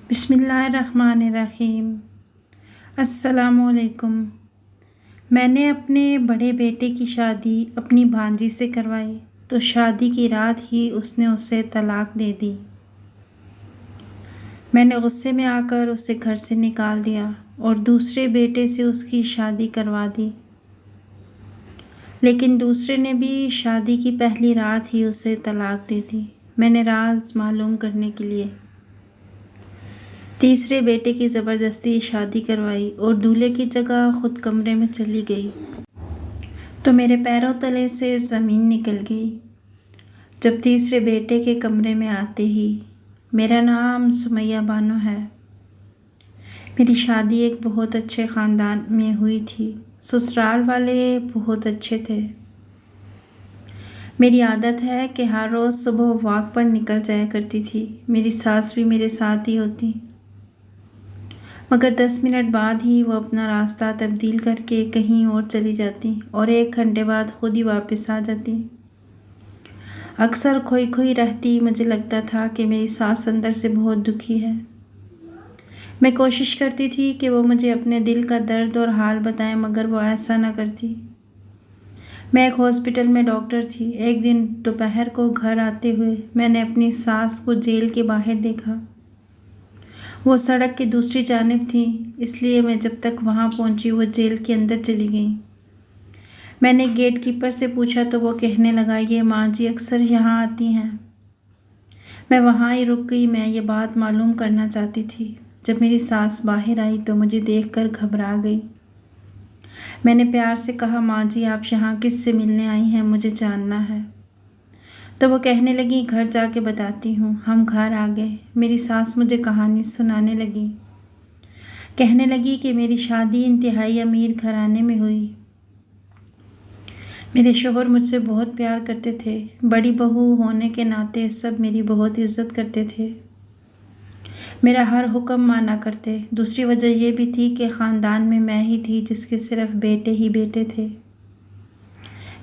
बिस्मिल्लाहिर्रहमानिर्रहीम। अस्सलामुअलैकुम। मैंने अपने बड़े बेटे की शादी अपनी भांजी से करवाई तो शादी की रात ही उसने उसे तलाक दे दी। मैंने गुस्से में आकर उसे घर से निकाल दिया और दूसरे बेटे से उसकी शादी करवा दी। लेकिन दूसरे ने भी शादी की पहली रात ही उसे तलाक दे दी। मैंने राज मालूम करने के लिए तीसरे बेटे की ज़बरदस्ती शादी करवाई और दूल्हे की जगह खुद कमरे में चली गई तो मेरे पैरों तले से ज़मीन निकल गई। जब तीसरे बेटे के कमरे में आते ही, मेरा नाम सुमैया बानो है। मेरी शादी एक बहुत अच्छे ख़ानदान में हुई थी। ससुराल वाले बहुत अच्छे थे। मेरी आदत है कि हर रोज़ सुबह वॉक पर निकल जाया करती थी। मेरी सास भी मेरे साथ ही होती, मगर 10 मिनट बाद ही वो अपना रास्ता तब्दील करके कहीं और चली जाती और 1 घंटे बाद खुद ही वापस आ जाती। अक्सर खोई खोई रहती। मुझे लगता था कि मेरी सास अंदर से बहुत दुखी है। मैं कोशिश करती थी कि वो मुझे अपने दिल का दर्द और हाल बताएं, मगर वो ऐसा ना करती। मैं एक हॉस्पिटल में डॉक्टर थी। एक दिन दोपहर को घर आते हुए मैंने अपनी सास को जेल के बाहर देखा। वो सड़क की दूसरी जानिब थी, इसलिए मैं जब तक वहाँ पहुँची वो जेल के अंदर चली गई। मैंने गेट कीपर से पूछा तो वो कहने लगा, ये माँ जी अक्सर यहाँ आती हैं। मैं वहाँ ही रुक गई। मैं ये बात मालूम करना चाहती थी। जब मेरी सास बाहर आई तो मुझे देखकर घबरा गई। मैंने प्यार से कहा, माँ जी आप यहाँ किससे मिलने आई हैं, मुझे जानना है। तो वो कहने लगी, घर जाके बताती हूँ। हम घर आ गए। मेरी सास मुझे कहानी सुनाने लगी। कहने लगी कि मेरी शादी इंतहाई अमीर घराने में हुई। मेरे शोहर मुझसे बहुत प्यार करते थे। बड़ी बहू होने के नाते सब मेरी बहुत इज्जत करते थे, मेरा हर हुक्म माना करते। दूसरी वजह यह भी थी कि ख़ानदान में मैं ही थी जिसके सिर्फ बेटे ही बेटे थे।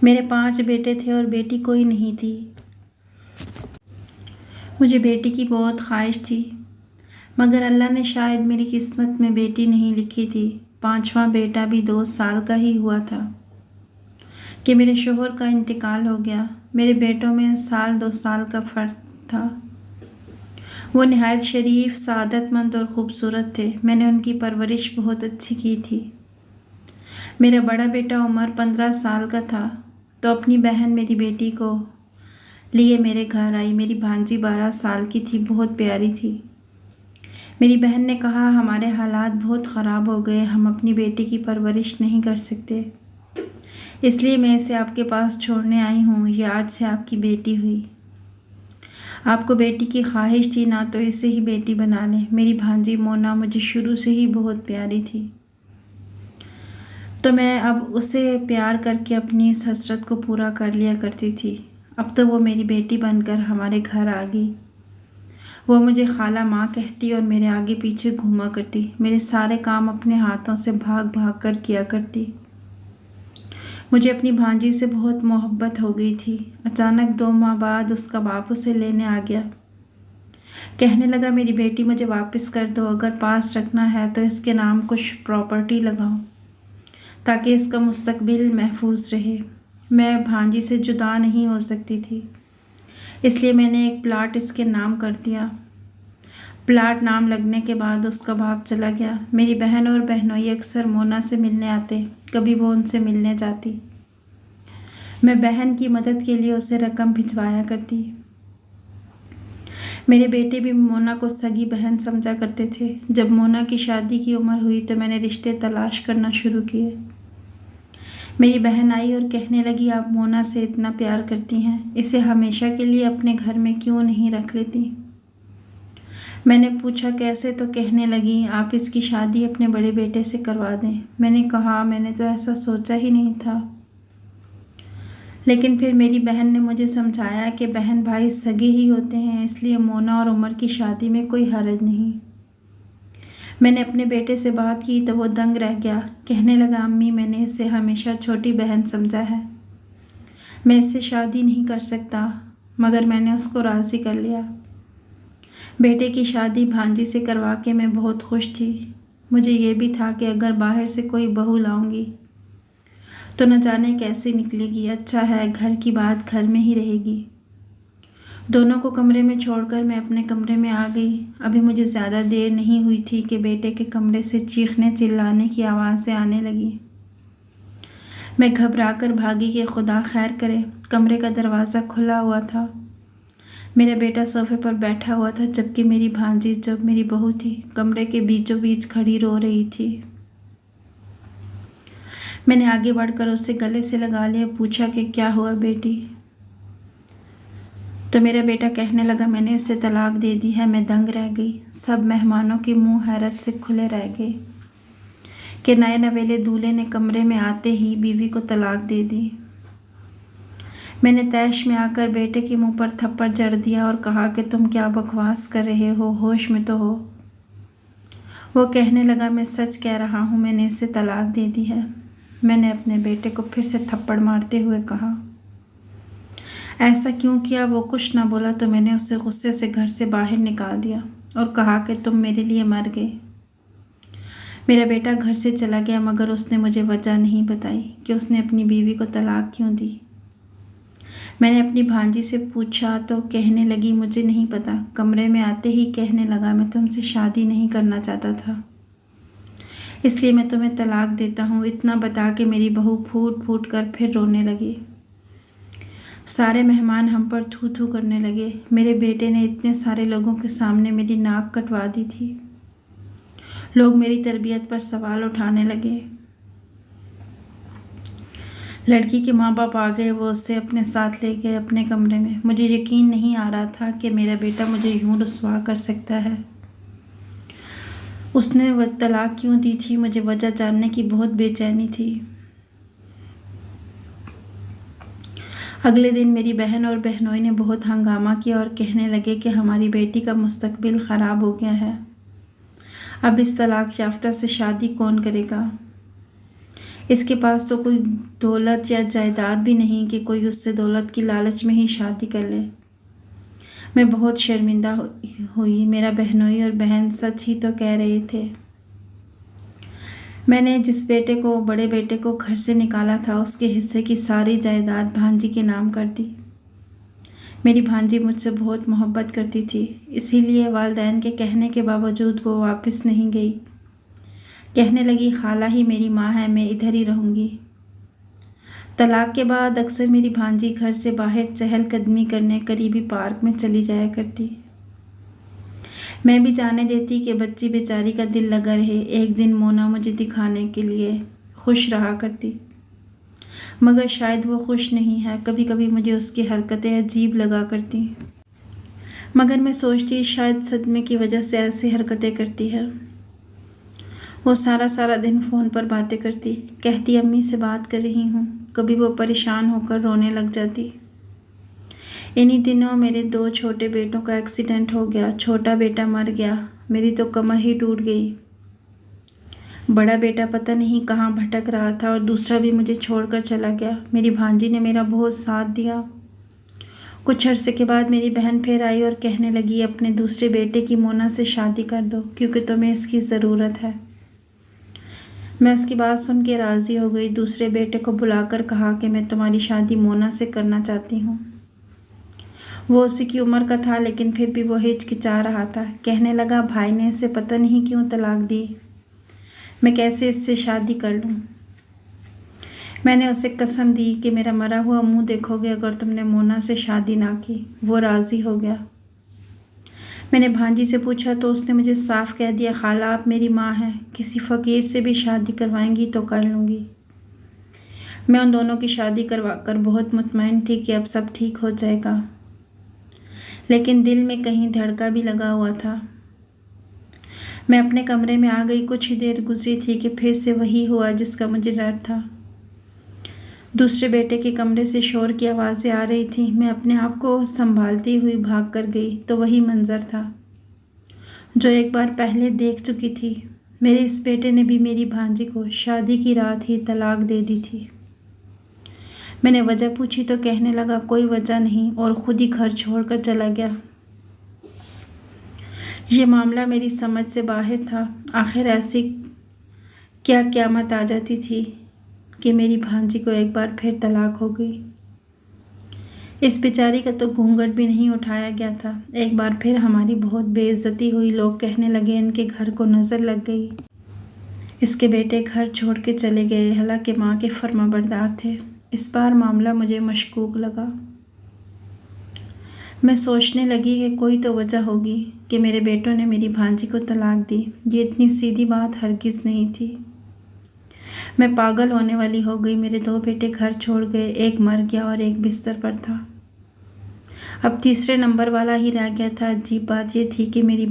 मेरे 5 बेटे थे और बेटी कोई नहीं थी। मुझे बेटी की बहुत ख्वाहिश थी, मगर अल्लाह ने शायद मेरी किस्मत में बेटी नहीं लिखी थी। 5वां बेटा भी 2 साल का ही हुआ था कि मेरे शोहर का इंतकाल हो गया। मेरे बेटों में 1-2 साल का फ़र्क था। वो निहायत शरीफ, सआदतमंद और ख़ूबसूरत थे। मैंने उनकी परवरिश बहुत अच्छी की थी। मेरा बड़ा बेटा उमर 15 साल का था तो अपनी बहन मेरी बेटी को लिए मेरे घर आई। मेरी भांजी 12 साल की थी, बहुत प्यारी थी। मेरी बहन ने कहा, हमारे हालात बहुत ख़राब हो गए, हम अपनी बेटी की परवरिश नहीं कर सकते, इसलिए मैं इसे आपके पास छोड़ने आई हूँ। ये आज से आपकी बेटी हुई। आपको बेटी की ख्वाहिश थी ना, तो इसे ही बेटी बना लें। मेरी भांजी मोना मुझे शुरू से ही बहुत प्यारी थी, तो मैं अब उसे प्यार करके अपनी इस हसरत को पूरा कर लिया करती थी। अब तो वो मेरी बेटी बनकर हमारे घर आ गई। वो मुझे खाला माँ कहती और मेरे आगे पीछे घूमा करती। मेरे सारे काम अपने हाथों से भाग भाग कर किया करती। मुझे अपनी भांजी से बहुत मोहब्बत हो गई थी। अचानक 2 माह बाद उसका बाप उसे लेने आ गया। कहने लगा, मेरी बेटी मुझे वापस कर दो। अगर पास रखना है तो इसके नाम कुछ प्रॉपर्टी लगाओ ताकि इसका मुस्तकबिल महफूज रहे। मैं भांजी से जुदा नहीं हो सकती थी, इसलिए मैंने एक प्लाट इसके नाम कर दिया। प्लाट नाम लगने के बाद उसका बाप चला गया। मेरी बहन और बहनोई अक्सर मोना से मिलने आते, कभी वो उनसे मिलने जाती। मैं बहन की मदद के लिए उसे रकम भिजवाया करती। मेरे बेटे भी मोना को सगी बहन समझा करते थे। जब मोना की शादी की उम्र हुई तो मैंने रिश्ते तलाश करना शुरू किए। मेरी बहन आई और कहने लगी, आप मोना से इतना प्यार करती हैं, इसे हमेशा के लिए अपने घर में क्यों नहीं रख लेती। मैंने पूछा कैसे, तो कहने लगी, आप इसकी शादी अपने बड़े बेटे से करवा दें। मैंने कहा, मैंने तो ऐसा सोचा ही नहीं था। लेकिन फिर मेरी बहन ने मुझे समझाया कि बहन भाई सगे ही होते हैं, इसलिए मोना और उमर की शादी में कोई हर्ज नहीं। मैंने अपने बेटे से बात की तो वो दंग रह गया। कहने लगा, अम्मी मैंने इसे हमेशा छोटी बहन समझा है, मैं इससे शादी नहीं कर सकता, मगर मैंने उसको राज़ी कर लिया। बेटे की शादी भांजी से करवा के मैं बहुत खुश थी। मुझे ये भी था कि अगर बाहर से कोई बहू लाऊंगी तो न जाने कैसे निकलेगी। अच्छा है, घर की बात घर में ही रहेगी। दोनों को कमरे में छोड़कर मैं अपने कमरे में आ गई। अभी मुझे ज़्यादा देर नहीं हुई थी कि बेटे के कमरे से चीखने चिल्लाने की आवाज़ें आने लगी। मैं घबराकर भागी कि खुदा खैर करे। कमरे का दरवाज़ा खुला हुआ था। मेरा बेटा सोफे पर बैठा हुआ था, जबकि मेरी भांजी, जो मेरी बहू थी, कमरे के बीचों बीच खड़ी रो रही थी। मैंने आगे बढ़कर उससे गले से लगा लिया, पूछा कि क्या हुआ बेटी। तो मेरा बेटा कहने लगा, मैंने इसे तलाक दे दी है। मैं दंग रह गई। सब मेहमानों के मुंह हैरत से खुले रह गए कि नए नवेले दूल्हे ने कमरे में आते ही बीवी को तलाक दे दी। मैंने तैश में आकर बेटे के मुंह पर थप्पड़ जड़ दिया और कहा कि तुम क्या बकवास कर रहे हो, होश में तो हो। वो कहने लगा, मैं सच कह रहा हूँ, मैंने इसे तलाक दे दी है। मैंने अपने बेटे को फिर से थप्पड़ मारते हुए कहा, ऐसा क्यों किया? वो कुछ ना बोला तो मैंने उसे गुस्से से घर से बाहर निकाल दिया और कहा कि तुम मेरे लिए मर गए। मेरा बेटा घर से चला गया, मगर उसने मुझे वजह नहीं बताई कि उसने अपनी बीवी को तलाक क्यों दी। मैंने अपनी भांजी से पूछा तो कहने लगी, मुझे नहीं पता। कमरे में आते ही कहने लगा, मैं तुमसे शादी नहीं करना चाहता था, इसलिए मैं तुम्हें तलाक देता हूँ। इतना बता के मेरी बहू फूट फूट कर फिर रोने लगी। सारे मेहमान हम पर थू थू करने लगे। मेरे बेटे ने इतने सारे लोगों के सामने मेरी नाक कटवा दी थी। लोग मेरी तरबियत पर सवाल उठाने लगे। लड़की के माँ बाप आ गए, वो उसे अपने साथ ले गए अपने कमरे में। मुझे यकीन नहीं आ रहा था कि मेरा बेटा मुझे यूं रुस्वा कर सकता है। उसने वह तलाक क्यों दी थी, मुझे वजह जानने की बहुत बेचैनी थी। अगले दिन मेरी बहन और बहनोई ने बहुत हंगामा किया और कहने लगे कि हमारी बेटी का मुस्तकबिल ख़राब हो गया है। अब इस तलाक याफ्ता से शादी कौन करेगा? इसके पास तो कोई दौलत या जायदाद भी नहीं कि कोई उससे दौलत की लालच में ही शादी कर ले। मैं बहुत शर्मिंदा हुई। मेरा बहनोई और बहन सच ही तो कह रहे थे। मैंने जिस बेटे को, बड़े बेटे को घर से निकाला था, उसके हिस्से की सारी जायदाद भांजी के नाम कर दी। मेरी भांजी मुझसे बहुत मोहब्बत करती थी, इसीलिए वालिदैन के कहने के बावजूद वो वापस नहीं गई। कहने लगी, खाला ही मेरी माँ है, मैं इधर ही रहूँगी। तलाक के बाद अक्सर मेरी भांजी घर से बाहर चहलकदमी करने करीबी पार्क में चली जाया करती। मैं भी जाने देती कि बच्ची बेचारी का दिल लगा रहे। एक दिन मोना मुझे दिखाने के लिए खुश रहा करती, मगर शायद वो खुश नहीं है। कभी कभी मुझे उसकी हरकतें अजीब लगा करती, मगर मैं सोचती शायद सदमे की वजह से ऐसी हरकतें करती है। वो सारा दिन फ़ोन पर बातें करती, कहती अम्मी से बात कर रही हूँ। कभी वो परेशान होकर रोने लग जाती। इन्हीं दिनों मेरे 2 छोटे बेटों का एक्सीडेंट हो गया। छोटा बेटा मर गया, मेरी तो कमर ही टूट गई। बड़ा बेटा पता नहीं कहाँ भटक रहा था और दूसरा भी मुझे छोड़कर चला गया। मेरी भांजी ने मेरा बहुत साथ दिया। कुछ अरसे के बाद मेरी बहन फिर आई और कहने लगी, अपने दूसरे बेटे की मोना से शादी कर दो, क्योंकि तुम्हें इसकी ज़रूरत है। मैं उसकी बात सुन के राज़ी हो गई। दूसरे बेटे को बुलाकर कहा कि मैं तुम्हारी शादी मोना से करना चाहती हूँ। वो उसी की उम्र का था, लेकिन फिर भी वो हिचकिचा रहा था। कहने लगा, भाई ने इसे पता नहीं क्यों तलाक दी, मैं कैसे इससे शादी कर लूँ। मैंने उसे कसम दी कि मेरा मरा हुआ मुंह देखोगे अगर तुमने मोना से शादी ना की। वो राज़ी हो गया। मैंने भांजी से पूछा तो उसने मुझे साफ कह दिया, खाला आप मेरी माँ हैं, किसी फ़कीर से भी शादी करवाएंगी तो कर लूँगी। मैं उन दोनों की शादी करवा कर बहुत मुतमईन थी कि अब सब ठीक हो जाएगा, लेकिन दिल में कहीं धड़का भी लगा हुआ था। मैं अपने कमरे में आ गई। कुछ ही देर गुजरी थी कि फिर से वही हुआ जिसका मुझे डर था। दूसरे बेटे के कमरे से शोर की आवाज़ें आ रही थी। मैं अपने आप को संभालती हुई भाग कर गई तो वही मंजर था जो एक बार पहले देख चुकी थी। मेरे इस बेटे ने भी मेरी भांजी को शादी की रात ही तलाक दे दी थी। मैंने वजह पूछी तो कहने लगा, कोई वजह नहीं, और ख़ुद ही घर छोड़कर चला गया। ये मामला मेरी समझ से बाहर था। आखिर ऐसी क्या क़यामत आ जाती थी कि मेरी भांजी को एक बार फिर तलाक हो गई। इस बेचारी का तो घूंघट भी नहीं उठाया गया था। एक बार फिर हमारी बहुत बेइज्जती हुई। लोग कहने लगे इनके घर को नज़र लग गई, इसके बेटे घर छोड़ के चले गए, हालांकि माँ के फर्माबरदार थे। इस बार मामला मुझे मशकूक लगा। मैं सोचने लगी कि कोई तो वजह होगी कि मेरे बेटों ने मेरी भांजी को तलाक दी। ये इतनी सीधी बात हरगिज़ नहीं थी। मैं पागल होने वाली हो गई। मेरे 2 बेटे घर छोड़ गए, एक मर गया और एक बिस्तर पर था। अब तीसरे नंबर वाला ही रह गया था। अजीब बात यह थी कि मेरी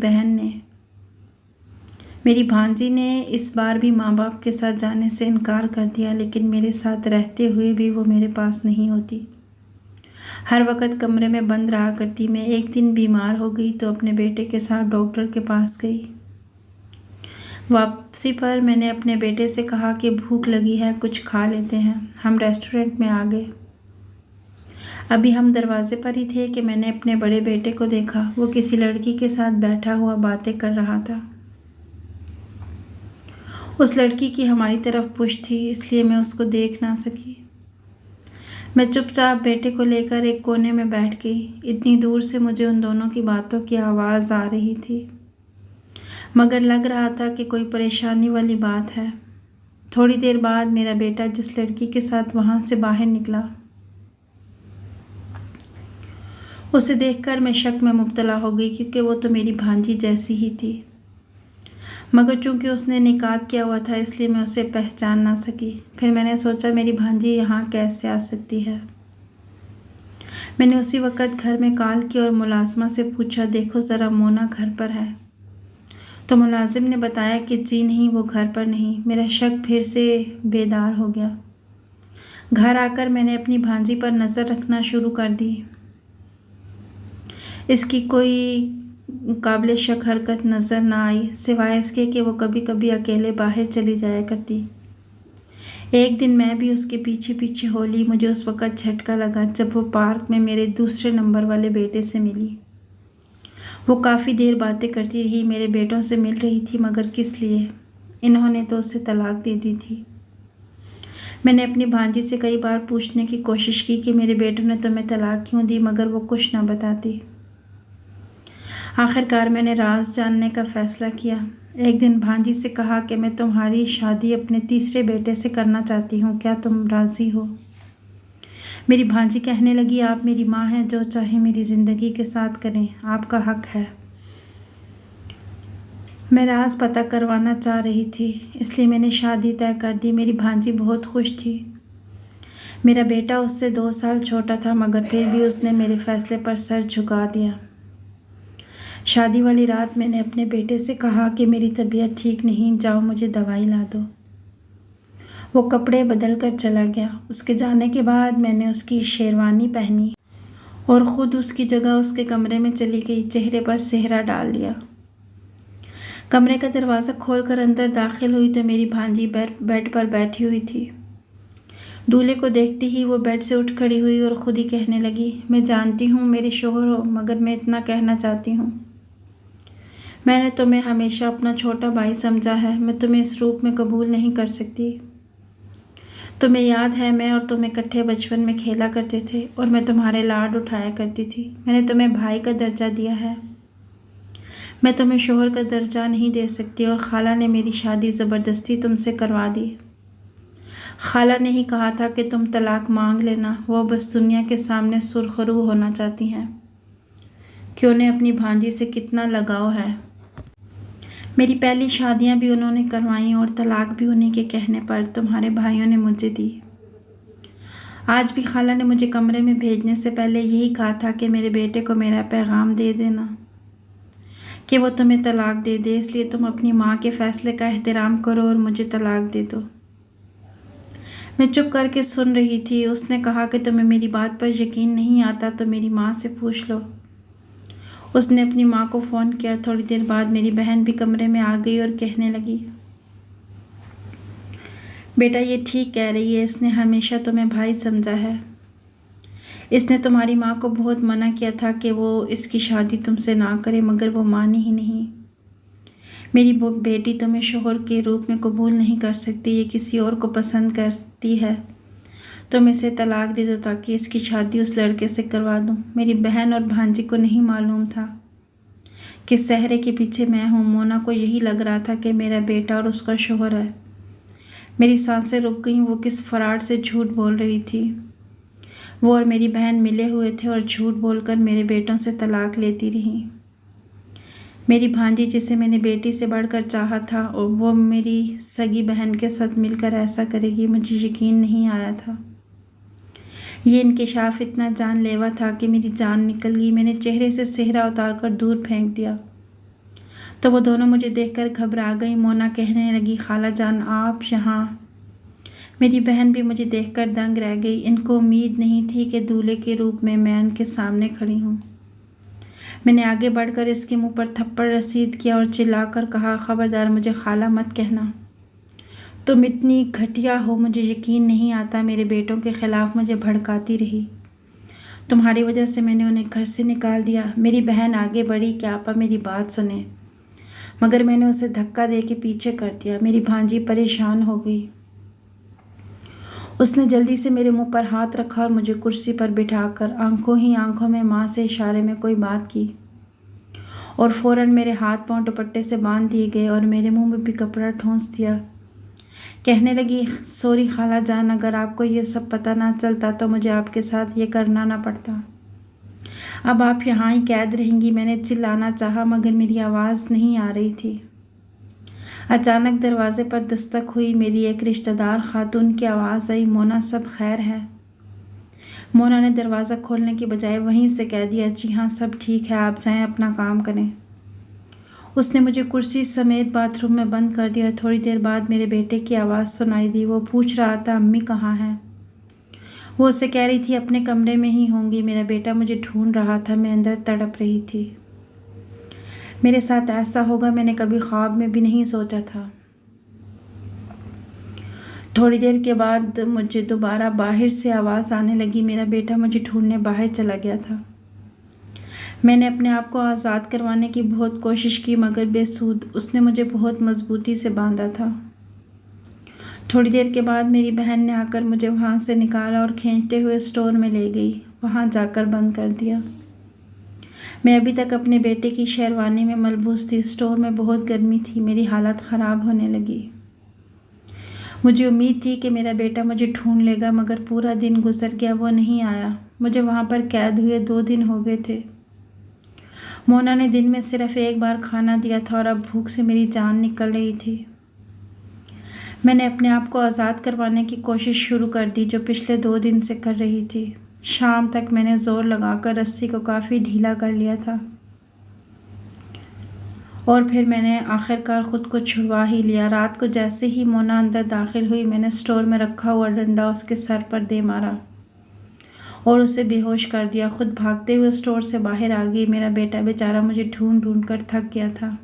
भांजी ने इस बार भी माँ बाप के साथ जाने से इनकार कर दिया, लेकिन मेरे साथ रहते हुए भी वो मेरे पास नहीं होती। हर वक्त कमरे में बंद रहा करती। मैं एक दिन बीमार हो गई तो अपने बेटे के साथ डॉक्टर के पास गई। वापसी पर मैंने अपने बेटे से कहा कि भूख लगी है, कुछ खा लेते हैं। हम रेस्टोरेंट में आ गए। अभी हम दरवाजे पर ही थे कि मैंने अपने बड़े बेटे को देखा। वो किसी लड़की के साथ बैठा हुआ बातें कर रहा था। उस लड़की की हमारी तरफ पुश्त थी, इसलिए मैं उसको देख ना सकी। मैं चुपचाप बेटे को लेकर एक कोने में बैठ गई। इतनी दूर से मुझे उन दोनों की बातों की आवाज़ आ रही थी, मगर लग रहा था कि कोई परेशानी वाली बात है। थोड़ी देर बाद मेरा बेटा जिस लड़की के साथ वहाँ से बाहर निकला, उसे देखकर मैं शक में मुब्तला हो गई, क्योंकि वो तो मेरी भांजी जैसी ही थी। मगर चूंकि उसने निकाब किया हुआ था, इसलिए मैं उसे पहचान ना सकी। फिर मैंने सोचा मेरी भांजी यहाँ कैसे आ सकती है। मैंने उसी वक़्त घर में कॉल की और मुलाजिमा से पूछा, देखो ज़रा मोना घर पर है? तो मुलाजिम ने बताया कि जी नहीं, वो घर पर नहीं। मेरा शक फिर से बेदार हो गया। घर आकर मैंने अपनी भांजी पर नज़र रखना शुरू कर दी। इसकी कोई काबिल शक हरकत नज़र ना आई, सिवाय इसके कि वो कभी कभी अकेले बाहर चली जाया करती। एक दिन मैं भी उसके पीछे पीछे हो ली। मुझे उस वक़्त झटका लगा जब वो पार्क में मेरे दूसरे नंबर वाले बेटे से मिली। वो काफ़ी देर बातें करती रही, मेरे बेटों से मिल रही थी, मगर किस लिए? इन्होंने तो उसे तलाक दे दी थी। मैंने अपनी भांजी से कई बार पूछने की कोशिश की कि मेरे बेटों ने तुम्हें तलाक क्यों दी, मगर वो कुछ ना बताती। आखिरकार मैंने राज जानने का फ़ैसला किया। एक दिन भांजी से कहा कि मैं तुम्हारी शादी अपने तीसरे बेटे से करना चाहती हूँ, क्या तुम राज़ी हो? मेरी भांजी कहने लगी, आप मेरी माँ हैं, जो चाहे मेरी ज़िंदगी के साथ करें, आपका हक है। मैं राज पता करवाना चाह रही थी, इसलिए मैंने शादी तय कर दी। मेरी भांजी बहुत खुश थी। मेरा बेटा उससे 2 साल छोटा था, मगर फिर भी उसने मेरे फ़ैसले पर सर झुका दिया। शादी वाली रात मैंने अपने बेटे से कहा कि मेरी तबीयत ठीक नहीं, जाओ मुझे दवाई ला दो। वो कपड़े बदल कर चला गया। उसके जाने के बाद मैंने उसकी शेरवानी पहनी और ख़ुद उसकी जगह उसके कमरे में चली गई। चेहरे पर सेहरा डाल लिया। कमरे का दरवाज़ा खोलकर अंदर दाखिल हुई तो मेरी भांजी बेड पर बैठी हुई थी। दूल्हे को देखते ही वो बेड से उठ खड़ी हुई और ख़ुद ही कहने लगी, मैं जानती हूँ मेरे शोहर हो, मगर मैं इतना कहना चाहती हूँ, मैंने तुम्हें हमेशा अपना छोटा भाई समझा है। मैं तुम्हें इस रूप में कबूल नहीं कर सकती। तुम्हें याद है, मैं और तुम इकट्ठे बचपन में खेला करते थे और मैं तुम्हारे लाड उठाया करती थी। मैंने तुम्हें भाई का दर्जा दिया है, मैं तुम्हें शोहर का दर्जा नहीं दे सकती। और खाला ने मेरी शादी ज़बरदस्ती तुमसे करवा दी। खाला ने ही कहा था कि तुम तलाक मांग लेना, वो बस दुनिया के सामने सुरखरू होना चाहती हैं कि उन्हें अपनी भांजी से कितना लगाव है। मेरी पहली शादियां भी उन्होंने करवाईं और तलाक भी उन्हीं के कहने पर तुम्हारे भाइयों ने मुझे दी। आज भी खाला ने मुझे कमरे में भेजने से पहले यही कहा था कि मेरे बेटे को मेरा पैगाम दे देना कि वो तुम्हें तलाक दे दे, इसलिए तुम अपनी माँ के फ़ैसले का एहतराम करो और मुझे तलाक दे दो। मैं चुप करके सुन रही थी। उसने कहा कि तुम्हें मेरी बात पर यकीन नहीं आता तो मेरी माँ से पूछ लो। उसने अपनी माँ को फ़ोन किया। थोड़ी देर बाद मेरी बहन भी कमरे में आ गई और कहने लगी, बेटा ये ठीक कह रही है, इसने हमेशा तुम्हें भाई समझा है। इसने तुम्हारी माँ को बहुत मना किया था कि वो इसकी शादी तुमसे ना करे, मगर वो मानी ही नहीं। मेरी वो बेटी तुम्हें शोहर के रूप में कबूल नहीं कर सकती, ये किसी और को पसंद करती है। तुम इसे तलाक दे दो ताकि इसकी शादी उस लड़के से करवा दूँ। मेरी बहन और भांजी को नहीं मालूम था कि सहरे के पीछे मैं हूँ। मोना को यही लग रहा था कि मेरा बेटा और उसका शोहर है। मेरी सांसें रुक गईं। वो किस फराड से झूठ बोल रही थी। वो और मेरी बहन मिले हुए थे और झूठ बोलकर मेरे बेटों से तलाक लेती रही। मेरी भांजी, जिसे मैंने बेटी से बढ़कर चाहा था, और वो मेरी सगी बहन के साथ मिलकर ऐसा करेगी, मुझे यकीन नहीं आया था। ये इंकिशाफ इतना जानलेवा था कि मेरी जान निकल गई। मैंने चेहरे से सेहरा उतारकर दूर फेंक दिया तो वो दोनों मुझे देखकर घबरा गई। मोना कहने लगी, खाला जान आप यहाँ। मेरी बहन भी मुझे देखकर दंग रह गई। इनको उम्मीद नहीं थी कि दूल्हे के रूप में मैं उनके सामने खड़ी हूँ। मैंने आगे बढ़कर इसके मुंह पर थप्पड़ रसीद किया और चिल्लाकर कहा, खबरदार मुझे खाला मत कहना। तुम इतनी घटिया हो, मुझे यकीन नहीं आता। मेरे बेटों के खिलाफ मुझे भड़काती रही। तुम्हारी वजह से मैंने उन्हें घर से निकाल दिया। मेरी बहन आगे बढ़ी कि आपा मेरी बात सुने, मगर मैंने उसे धक्का दे के पीछे कर दिया। मेरी भांजी परेशान हो गई। उसने जल्दी से मेरे मुंह पर हाथ रखा और मुझे कुर्सी पर बिठाकर आंखों ही आंखों में माँ से इशारे में कोई बात की और फौरन मेरे हाथ पांव दुपट्टे से बांध दिए गए और मेरे मुंह में भी कपड़ा ठूंस दिया। कहने लगी, सॉरी खाला जान, अगर आपको ये सब पता ना चलता तो मुझे आपके साथ ये करना ना पड़ता। अब आप यहाँ ही कैद रहेंगी। मैंने चिल्लाना चाहा मगर मेरी आवाज़ नहीं आ रही थी। अचानक दरवाजे पर दस्तक हुई। मेरी एक रिश्तेदार खातून की आवाज़ आई, मोना सब खैर है। मोना ने दरवाज़ा खोलने की बजाय वहीं से कह दिया, जी हाँ सब ठीक है, आप जाएं अपना काम करें। उसने मुझे कुर्सी समेत बाथरूम में बंद कर दिया। थोड़ी देर बाद मेरे बेटे की आवाज़ सुनाई दी। वो पूछ रहा था, अम्मी कहाँ हैं। वो उससे कह रही थी अपने कमरे में ही होंगी। मेरा बेटा मुझे ढूंढ रहा था। मैं अंदर तड़प रही थी। मेरे साथ ऐसा होगा मैंने कभी ख्वाब में भी नहीं सोचा था। थोड़ी देर के बाद मुझे दोबारा बाहर से आवाज़ आने लगी। मेरा बेटा मुझे ढूंढने बाहर चला गया था। मैंने अपने आप को आज़ाद करवाने की बहुत कोशिश की मगर बेसूद। उसने मुझे बहुत मजबूती से बांधा था। थोड़ी देर के बाद मेरी बहन ने आकर मुझे वहाँ से निकाला और खींचते हुए स्टोर में ले गई। वहाँ जाकर बंद कर दिया। मैं अभी तक अपने बेटे की शेरवानी में मलबूस थी। स्टोर में बहुत गर्मी थी। मेरी हालत ख़राब होने लगी। मुझे उम्मीद थी कि मेरा बेटा मुझे ढूंढ लेगा मगर पूरा दिन गुजर गया, वो नहीं आया। मुझे वहाँ पर कैद हुए 2 दिन हो गए थे। मोना ने दिन में सिर्फ एक बार खाना दिया था और अब भूख से मेरी जान निकल रही थी। मैंने अपने आप को आज़ाद करवाने की कोशिश शुरू कर दी, जो पिछले 2 दिन से कर रही थी। शाम तक मैंने ज़ोर लगाकर रस्सी को काफ़ी ढीला कर लिया था और फिर मैंने आखिरकार ख़ुद को छुड़वा ही लिया। रात को जैसे ही मोना अंदर दाखिल हुई, मैंने स्टोर में रखा हुआ डंडा उसके सर पर दे मारा और उसे बेहोश कर दिया। खुद भागते हुए स्टोर से बाहर आ गई। मेरा बेटा बेचारा मुझे ढूंढ ढूंढ कर थक गया था।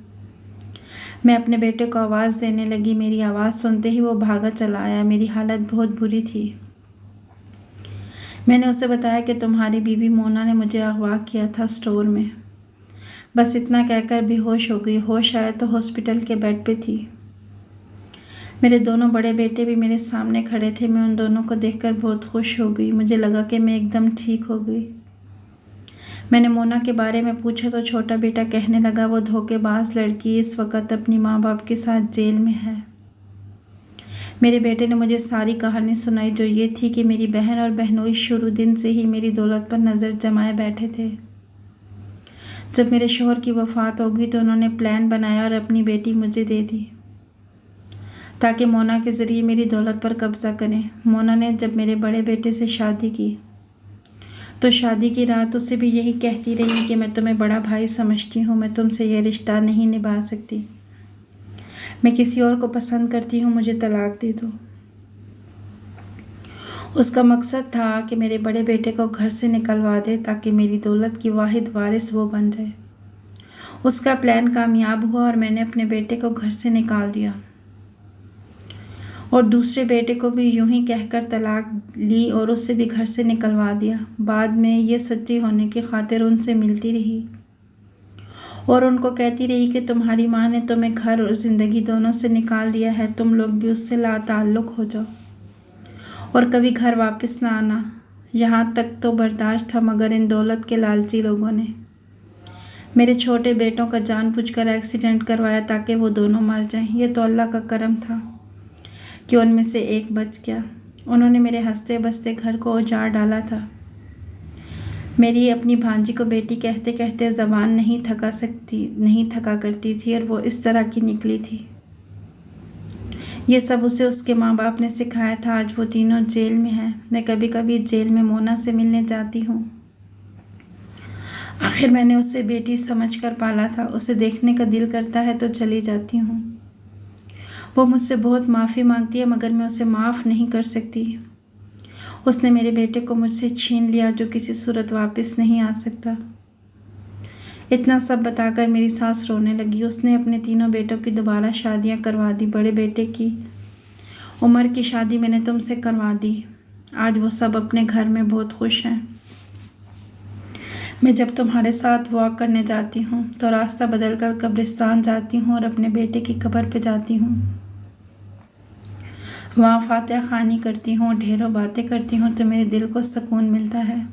मैं अपने बेटे को आवाज़ देने लगी। मेरी आवाज़ सुनते ही वो भागा चला आया। मेरी हालत बहुत बुरी थी। मैंने उसे बताया कि तुम्हारी बीवी मोना ने मुझे अगवा किया था स्टोर में। बस इतना कहकर बेहोश हो गई। होश आया तो हॉस्पिटल के बेड पे थी। मेरे दोनों बड़े बेटे भी मेरे सामने खड़े थे। मैं उन दोनों को देखकर बहुत खुश हो गई। मुझे लगा कि मैं एकदम ठीक हो गई। मैंने मोना के बारे में पूछा तो छोटा बेटा कहने लगा, वो धोखेबाज लड़की इस वक्त अपनी माँ बाप के साथ जेल में है। मेरे बेटे ने मुझे सारी कहानी सुनाई, जो ये थी कि मेरी बहन और बहनोई शुरू दिन से ही मेरी दौलत पर नज़र जमाए बैठे थे। जब मेरे शौहर की वफ़ात हो गई तो उन्होंने प्लान बनाया और अपनी बेटी मुझे दे दी ताकि मोना के ज़रिए मेरी दौलत पर कब्ज़ा करें। मोना ने जब मेरे बड़े बेटे से शादी की तो शादी की रात उससे भी यही कहती रही कि मैं तुम्हें बड़ा भाई समझती हूँ, मैं तुमसे यह रिश्ता नहीं निभा सकती, मैं किसी और को पसंद करती हूँ, मुझे तलाक दे दो। उसका मकसद था कि मेरे बड़े बेटे को घर से निकलवा दे ताकि मेरी दौलत की वाहिद वारिस वो बन जाए। उसका प्लान कामयाब हुआ और मैंने अपने बेटे को घर से निकाल दिया और दूसरे बेटे को भी यूं ही कहकर तलाक ली और उससे भी घर से निकलवा दिया। बाद में ये सच्ची होने की खातिर उनसे मिलती रही और उनको कहती रही कि तुम्हारी माँ ने तुम्हें घर और ज़िंदगी दोनों से निकाल दिया है, तुम लोग भी उससे लाताल्लुक़ हो जाओ और कभी घर वापस ना आना। यहाँ तक तो बर्दाश्त था, मगर इन दौलत के लालची लोगों ने मेरे छोटे बेटों का जानबूझकर एक्सीडेंट करवाया ताकि वो दोनों मर जाएं। ये तो अल्लाह का करम था कि उनमें से एक बच गया। उन्होंने मेरे हंसते बसते घर को उजाड़ डाला था। मेरी अपनी भांजी को बेटी कहते कहते ज़बान नहीं थका करती थी और वो इस तरह की निकली थी। ये सब उसे उसके माँ बाप ने सिखाया था। आज वो तीनों जेल में हैं। मैं कभी कभी जेल में मोना से मिलने जाती हूँ। आखिर मैंने उसे बेटी समझकर पाला था। उसे देखने का दिल करता है तो चली जाती हूँ। वो मुझसे बहुत माफ़ी मांगती है, मगर मैं उसे माफ़ नहीं कर सकती। उसने मेरे बेटे को मुझसे छीन लिया, जो किसी सूरत वापस नहीं आ सकता। इतना सब बताकर मेरी सास रोने लगी। उसने अपने तीनों बेटों की दोबारा शादियां करवा दी। बड़े बेटे की उम्र की शादी मैंने तुमसे करवा दी। आज वो सब अपने घर में बहुत खुश हैं। मैं जब तुम्हारे साथ वॉक करने जाती हूँ तो रास्ता बदलकर कब्रिस्तान जाती हूँ और अपने बेटे की कब्र पे जाती हूँ। वहाँ फातिहा ख़वानी करती हूँ, ढेरों बातें करती हूँ तो मेरे दिल को सुकून मिलता है।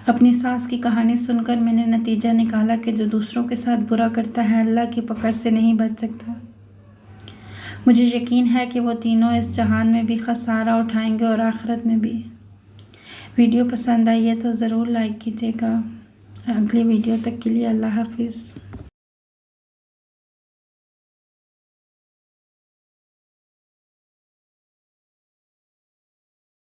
अपनी सास की कहानी सुनकर मैंने नतीजा निकाला कि जो दूसरों के साथ बुरा करता है अल्लाह की पकड़ से नहीं बच सकता। मुझे यकीन है कि वो तीनों इस जहान में भी खसारा उठाएंगे और आखिरत में भी। वीडियो पसंद आई है तो ज़रूर लाइक कीजिएगा। अगली वीडियो तक के लिए अल्लाह हाफिज़।